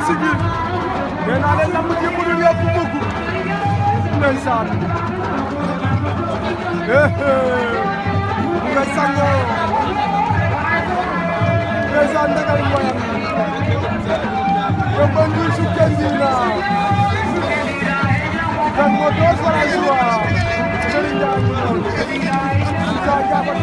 sigi nee naa leen lamb ji mënul yóbbu mukk ndeysaan nga sangoo ndeysaan ndagal moyam ko banjul su kendina kan mo do sara suwa Serigne Ndiaye sa jabat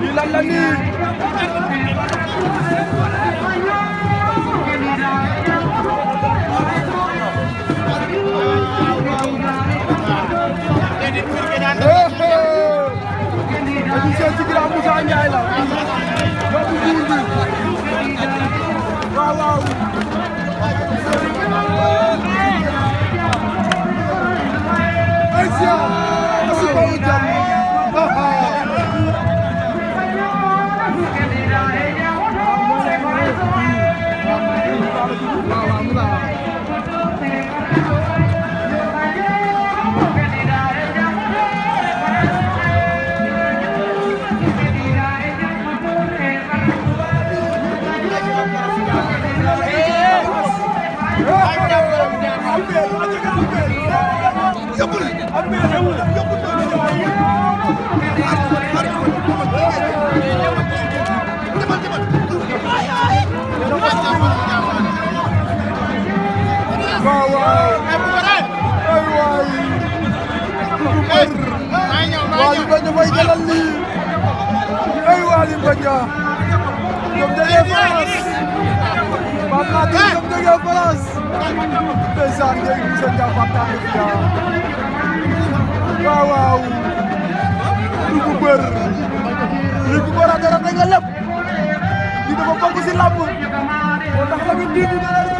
ni lan la ni Adi sen ci gira Moussa Ndiaye la doomu Buur bi waaw waaw Aïssa asiba jam Waly Mbagnick fay jalal lii ay Waly Mbagnick ñoom jógee France Pape Maguette ñoom jógee France ndeysaan ngay gis nga waxtaan fi waaw waaw du bër li ko war a dara nga lépp li dafa bokk si làmb moo tax la ñu dégg dara ko